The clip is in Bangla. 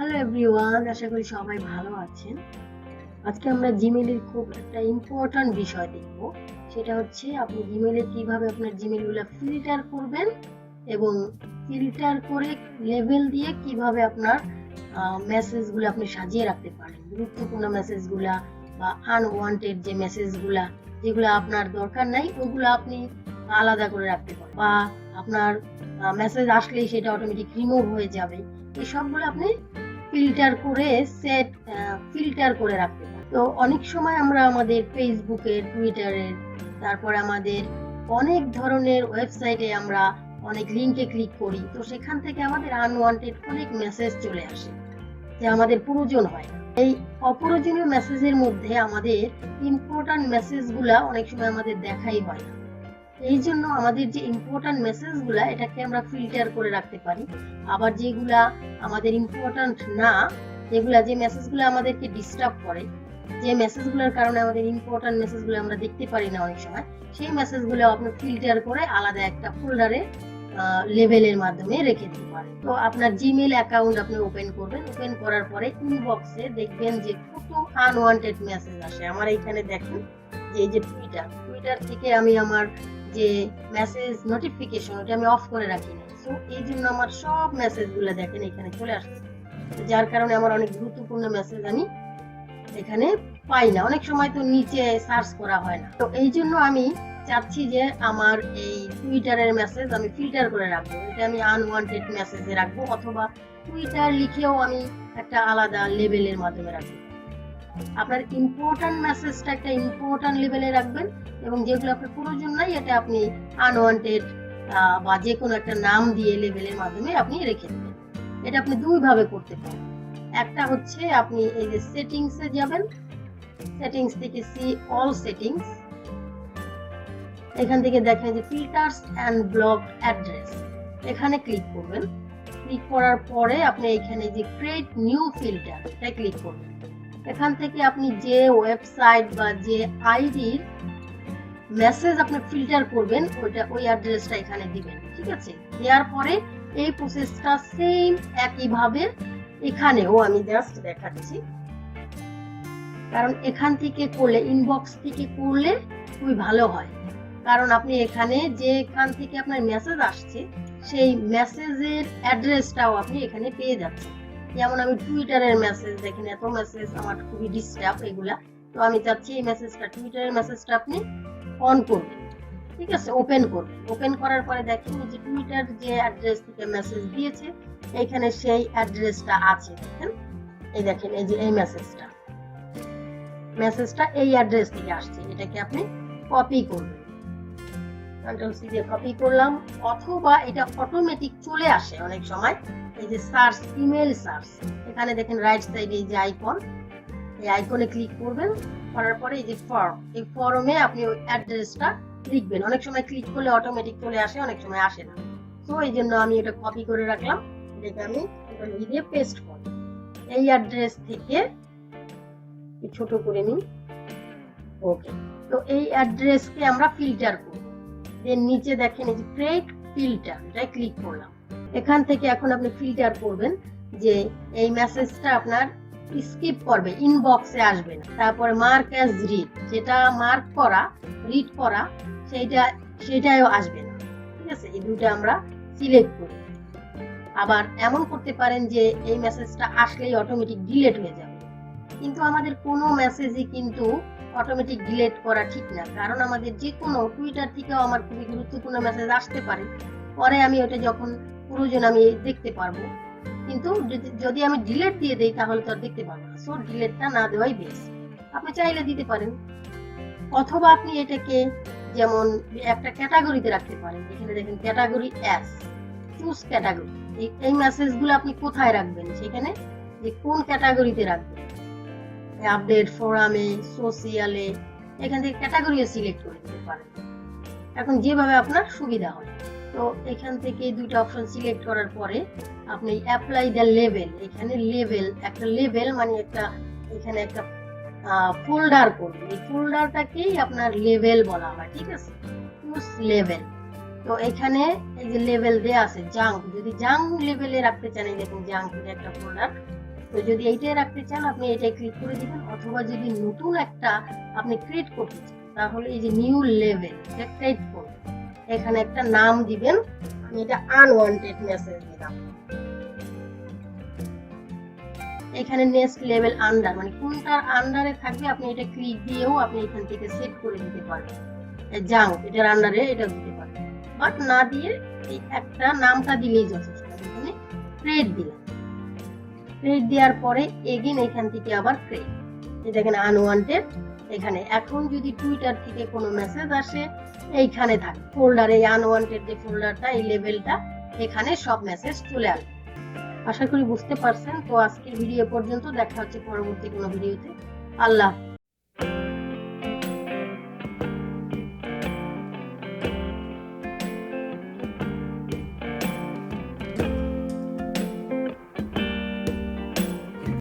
হ্যালো এভরিওয়ান, আশা করি সবাই ভালো আছেন। আজকে আমরা জিমেইলের খুব একটা ইম্পর্ট্যান্ট বিষয় দেখব। সেটা হচ্ছে আপনি জিমেইলে কিভাবে আপনার জিমেইলগুলো ফিল্টার করবেন এবং ফিল্টার করে লেভেল দিয়ে কিভাবে আপনার মেসেজগুলো আপনি সাজিয়ে রাখতে পারেন। গুরুত্বপূর্ণ মেসেজগুলা বা আনওয়ান্টেড যে মেসেজগুলা যেগুলো আপনার দরকার নাই ওগুলো আপনি আলাদা করে রাখতে পারেন, বা আপনার মেসেজ আসলেই সেটা অটোমেটিক রিমুভ হয়ে যাবে। এই সবগুলো আপনি ফিল্টার করে রাখতে পারি। তো অনেক সময় আমরা আমাদের ফেসবুকের, টুইটারের, তারপরে আমাদের অনেক ধরনের ওয়েবসাইটে আমরা অনেক লিংকে ক্লিক করি, তো সেখান থেকে আমাদের আনওয়ান্টেড অনেক মেসেজ চলে আসে যে আমাদের প্রয়োজন হয়। এই অপ্রয়োজনীয় মেসেজের মধ্যে আমাদের ইম্পর্ট্যান্ট মেসেজগুলা অনেক সময় আমাদের দেখাই হয় না। এই জন্য আমাদের যে ইম্পর্ট্যান্ট মেসেজগুলা এটাকে আমরা ফিল্টার করে রাখতে পারি। আবার যেগুলা আমাদের ইম্পর্ট্যান্ট না, যে মেসেজগুলো আমাদেরকে ডিস্টার্ব করে, যে মেসেজগুলোর কারণে আমাদের ইম্পর্ট্যান্ট মেসেজগুলো আমরা দেখতে পারি না অনেক সময়, সেই মেসেজগুলো আপনি ফিল্টার করে আলাদা একটা ফোল্ডারে লেভেলের মাধ্যমে রেখে দিতে পারেন। তো আপনার জিমেইল অ্যাকাউন্ট আপনি ওপেন করবেন। ওপেন করার পরে ইনবক্সে দেখবেন যে কত আনওয়ান্টেড মেসেজ আসে। আমার এইখানে দেখেন যে এই যে টুইটার থেকে আমি আমার যে মেসেজ নোটিফিকেশন ওটা আমি অফ করে রাখি না, সো এই জন্য আমার সব মেসেজগুলো দেখেন এখানে চলে আসছে, যার কারণে আমার অনেক গুরুত্বপূর্ণ মেসেজ আমি এখানে পাই না। অনেক সময় তো নিচে সার্চ করা হয় না, তো এই জন্য আমি চাচ্ছি যে আমার এই টুইটারের মেসেজ আমি ফিল্টার করে রাখবো। এটা আমি আনওয়ান্টেড মেসেজে রাখবো, অথবা টুইটার লিখেও আমি একটা আলাদা লেভেলের মাধ্যমে রাখবো। আপনার ইম্পর্ট্যান্ট মেসেজটা একটা ইম্পর্ট্যান্ট লেভেলে রাখবেন, এবং যেগুলো আপনার প্রয়োজন নাই এটা আপনি আনওয়ান্টেড বা যে কোনো একটা নাম দিয়ে লেভেলের মাধ্যমে আপনি রেখে দেবেন। এটা আপনি দুই ভাবে করতে পারেন। একটা হচ্ছে আপনি এই যে সেটিংসে যাবেন, সেটিংস থেকে সি অল সেটিংস, এখান থেকে দেখেন যে ফিল্টার্স এন্ড ব্লকড অ্যাড্রেস, এখানে ক্লিক করবেন। ক্লিক করার পরে আপনি এখানে যে ক্রিয়েট নিউ ফিল্টার এটা ক্লিক করবেন। এখান থেকে আপনি যে ওয়েবসাইট বা যে আইডির মেসেজ আপনি ফিল্টার করবেন ওই অ্যাড্রেসটা এখানে দিবেন। ঠিক আছে, দেওয়ার পরে এই প্রসেসটা সেম একইভাবে এখানেও আমি জাস্ট দেখাচ্ছি, কারণ এখান থেকে করলে, ইনবক্স থেকে করলে খুবই ভালো হয়। কারণ আপনি এখানে যেখান থেকে আপনার মেসেজ আসছে সেই মেসেজের অ্যাড্রেসটাও আপনি এখানে পেয়ে যাচ্ছেন। যেমন আমি টুইটারের মেসেজ দেখেন, এত মেসেজ আমার খুবই ডিস্টার্ব এগুলা, তো আমি চাচ্ছি এই মেসেজটা, টুইটারের মেসেজটা আপনি অন করবেন। ঠিক আছে, ওপেন করবেন। ওপেন করার পরে দেখেন যে টুইটার যে অ্যাড্রেস থেকে মেসেজ দিয়েছে এখানে সেই অ্যাড্রেসটা আছে। দেখেন, এই দেখেন এই যে এই মেসেজটা এই অ্যাড্রেস থেকে আসছে, এটাকে আপনি কপি করবেন। কন্ট্রোল সি দিয়ে কপি করলাম, অথবা এটা অটোমেটিক চলে আসে অনেক সময়। এই যে সার্চ, ইমেল সার্চ, এখানে দেখেন রাইট সাইডে এই যে আইকন, এই আইকনে ক্লিক করবেন। করার পরে এই যে ফর্ম, এই ফর্মে আপনি ওই অ্যাড্রেসটা লিখবেন। অনেক সময় ক্লিক করলে অটোমেটিক চলে আসে, অনেক সময় আসে না। তো এই জন্য আমি এটা কপি করে রাখলাম, এটাকে আমি কন্ট্রোল দিয়ে পেস্ট করব। এই অ্যাড্রেস থেকে ছোট করে নিই। ওকে, তো এই অ্যাড্রেসকে আমরা ফিল্টার করব। দেন নিচে দেখেন এই যে ক্রিয়েট ফিল্টার, এটা ক্লিক করলাম। এখান থেকে এখন আপনি ফিল্টার করবেন যে এই মেসেজটা আপনার স্কিপ করবে, ইনবক্সে আসবে না। তারপরে মার্ক অ্যাজ রিড, যেটা মার্ক করা, রিড করা, সেটাও আসবে না। ঠিক আছে, এই দুটো আমরা সিলেক্ট করি। আবার এমন করতে পারেন যে এই মেসেজটা আসলেই অটোমেটিক ডিলিট হয়ে যাবে, কিন্তু আমাদের কোনো মেসেজই কিন্তু অটোমেটিক ডিলিট করা ঠিক না। কারণ আমাদের যে কোনো টুইটার থেকেও আমার খুবই গুরুত্বপূর্ণ মেসেজ আসতে পারে, পরে আমি ওটা যখন প্রয়োজন আমি দেখতে পারবো, কিন্তু যদি আমি ডিলিট দিয়ে দেই তাহলে তো আর দেখতে পারবো না। সো ডিলিটটা না দেওয়াই বেস্ট। আপনি চাইলে দিতে পারেন, অথবা আপনি এটাকে যেমন একটা ক্যাটাগরিতে রাখতে পারেন। এখানে দেখেন ক্যাটাগরি এস, চুজ ক্যাটাগরি। এই মেসেজগুলো আপনি কোথায় রাখবেন, সেখানে যে কোন ক্যাটাগরিতে রাখবেন, আপডেট, ফোরামে, সোশিয়ালে, এখান থেকে ক্যাটাগরিও সিলেক্ট করে দিতে পারেন, এখন যেভাবে আপনার সুবিধা হয়। তো এখান থেকে দুইটা অপশন সিলেক্ট করার পরে আপনি অ্যাপ্লাই দ্য লেভেল, এখানে লেভেল, একটা লেভেল মানে এখানে একটা ফোল্ডার করবেন। এই ফোল্ডারটাকেই আপনার লেভেল বলা হয়। ঠিক আছে, চুজ লেভেল। তো এখানে এই যে লেভেল দেয়া আছে জাঙ্ক, যদি জাঙ্ক লেভেলে রাখতে চান, এই দেখুন জাঙ্ক একটা ফোল্ডার তো যদি এইটাই রাখতে চান আপনি এটাই ক্লিক করে দিবেন, অথবা যদি নতুন একটা আপনি ক্রিয়েট করতে চান তাহলে এই যে নিউ লেভেল এটা ক্রিয়েট করুন, এখানে একটা নাম দিবেন। আমি এটা আনওয়ান্টেড মেসেজ দিলাম। এখানে নেক্সট লেভেল আন্ডার, মানে কোনটার আন্ডারে থাকবে আপনি এটা ক্লিক দিয়েও আপনি এখান থেকে সেট করে দিতে পারবেন। জাঙ্ক এটার আন্ডারে এটা দিতে পারবেন, বাট না দিয়ে এই একটা নামটা দিলেই যথেষ্ট। এখানে ক্রিয়েট দিলাম, ক্রিয়েট দেওয়ার পরে এগেন এখান থেকে আবার ক্রিয়েট, এই দেখেন আনওয়ান্টেড। এখানে এখন যদি টুইটার থেকে কোনো মেসেজ আসে এইখানে থাকে ফোল্ডারে, আনওয়ান্টেড যে ফোল্ডারটা এই লেভেলটা, এখানে সব মেসেজ চলে আসবে। আশা করি বুঝতে পারছেন। তো আজকের ভিডিও পর্যন্ত, দেখা হচ্ছে পরবর্তী কোনো ভিডিওতে। আল্লাহ।